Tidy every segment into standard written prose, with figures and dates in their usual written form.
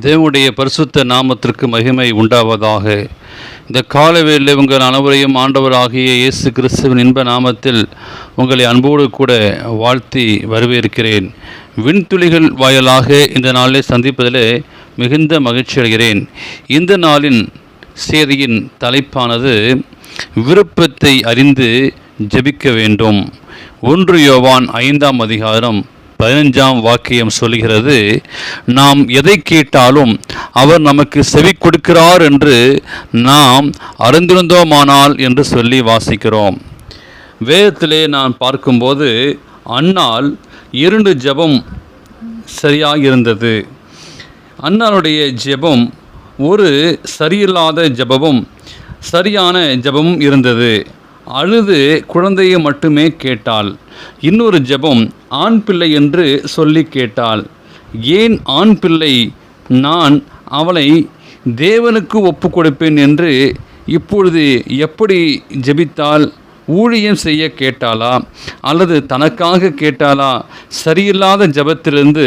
தேவனுடைய பரிசுத்த நாமத்திற்கு மகிமை உண்டாவதாக. இந்த காலவேளையில் உங்கள் அனைவரையும் ஆண்டவராகிய இயேசு கிறிஸ்துவின் இன்ப நாமத்தில் உங்களை அன்போடு கூட வாழ்த்தி வரவேற்கிறேன். விண்துளிகள் வாயிலாக இந்த நாளில் சந்திப்பதில் மிகுந்த மகிழ்ச்சி அடைகிறேன். இந்த நாளின் செய்தியின் தலைப்பானது விருப்பத்தை அறிந்து ஜெபிக்க வேண்டும். 1 யோவான் 5ஆம் அதிகாரம் 15ஆம் வாக்கியம் சொல்கிறது, நாம் எதை கேட்டாலும் அவர் நமக்கு செவி கொடுக்கிறார் என்று நாம் அறிந்திருந்தோமானால் என்று சொல்லி வாசிக்கிறோம். வேதத்திலே நான் பார்க்கும்போது அன்னாள் 2 ஜெபம் சரியாக இருந்தது. அன்னாளுடைய ஜெபம் ஒரு சரியில்லாத ஜெபமும் சரியான ஜெபமும் இருந்தது. அழுது குழந்தையை மட்டுமே கேட்டாள். இன்னொரு ஜெபம் ஆண் பிள்ளை என்று சொல்லி கேட்டாள். ஏன் ஆண் பிள்ளை? நான் அவளை தேவனுக்கு ஒப்பு கொடுப்பேன் என்று இப்பொழுது எப்படி ஜெபித்தாள்? ஊழியம் செய்ய கேட்டாளா அல்லது தனக்காக கேட்டாளா? சரியில்லாத ஜெபத்திலிருந்து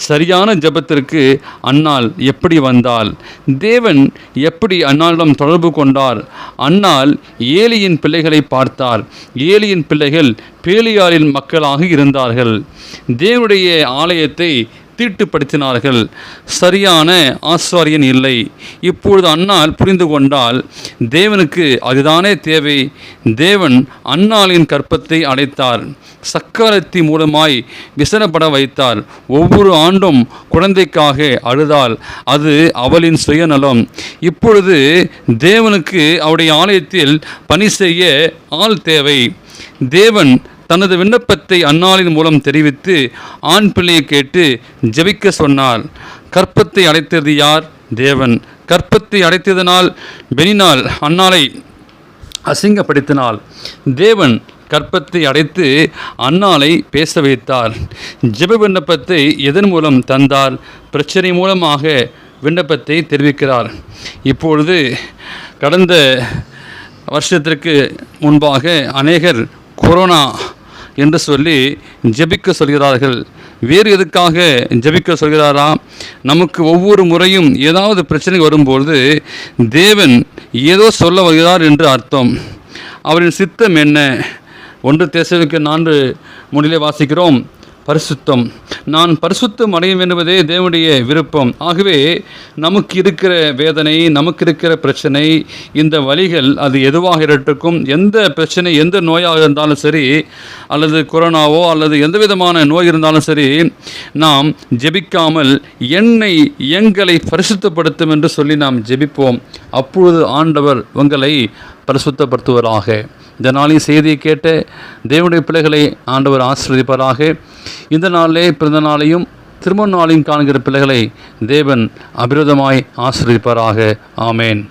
சரியான ஜெபத்திற்கு அன்னாள் எப்படி வந்தாள்? தேவன் எப்படி அன்னாளிடம் தொடர்பு கொண்டார்? அன்னாள் ஏலியின் பிள்ளைகளை பார்த்தார். ஏலியின் பிள்ளைகள் பேலியாளின் மக்களாக இருந்தார்கள். தேவனுடைய ஆலயத்தை தீட்டுப்படுத்தினார்கள். சரியான ஆசாரியன் இல்லை. இப்பொழுது அன்னாள் புரிந்து கொண்டால் தேவனுக்கு அதுதானே தேவை. தேவன் அன்னாளின் கற்பத்தை அடைத்தார். சக்கரத்தி மூலமாய் விசனப்பட வைத்தார். ஒவ்வொரு ஆண்டும் குழந்தைக்காக அழுதால் அது அவளின் சுயநலம். இப்பொழுது தேவனுக்கு அவருடைய ஆலயத்தில் பணி செய்ய ஆள் தேவை. தேவன் தனது விண்ணப்பத்தை அன்னாளின் மூலம் தெரிவித்து ஆண் பிள்ளையை கேட்டு ஜெபிக்க சொன்னார். கற்பத்தை அடைத்தது யார்? தேவன். கற்பத்தை அடைத்ததனால் பெனினாள் அன்னாளை அசிங்கப்படுத்தினாள். தேவன் கற்பத்தை அடைத்து அன்னாளை பேச வைத்தார். ஜெப விண்ணப்பத்தை எதன் மூலம் தந்தார்? பிரச்சனை மூலமாக விண்ணப்பத்தை தெரிவிக்கிறார். இப்பொழுது கடந்த வருஷத்திற்கு முன்பாக அநேகர் கொரோனா என்று சொல்லி ஜெபிக்க சொல்கிறார்கள். வேறு எதுக்காக ஜெபிக்க சொல்கிறாரா? நமக்கு ஒவ்வொரு முறையும் ஏதாவது பிரச்சனை வரும்பொழுது தேவன் ஏதோ சொல்ல வருகிறார் என்று அர்த்தம். அவரின் சித்தம் என்ன? 1 தெசலோனிக்கேயர் 4:3 வாசிக்கிறோம், பரிசுத்தம். நான் பரிசுத்தம் அடைய வேண்டுவதே தேவனுடைய விருப்பம். ஆகவே நமக்கு இருக்கிற வேதனை, நமக்கு இருக்கிற பிரச்சனை, இந்த வலிகள் அது எதுவாக இருக்கட்டும், எந்த பிரச்சனை, எந்த நோயாக இருந்தாலும் சரி, அல்லது கொரோனாவோ அல்லது எந்த விதமான நோய் இருந்தாலும் சரி, நாம் ஜெபிக்காமல் எங்களை பரிசுத்தப்படுத்தும் என்று சொல்லி நாம் ஜெபிப்போம். அப்பொழுது ஆண்டவர் உங்களை பரிசுத்தப்படுத்துவராக. இந்த நாளின் செய்தியை கேட்ட தேவனுடைய பிள்ளைகளை ஆண்டவர் ஆசீர்வதிப்பாராக. இந்த நாளிலே பிறந்த நாளையும் திருமண நாளையும் காண்கிற பிள்ளைகளை தேவன் அபிரோதமாய் ஆசீர்வதிப்பாராக. ஆமேன்.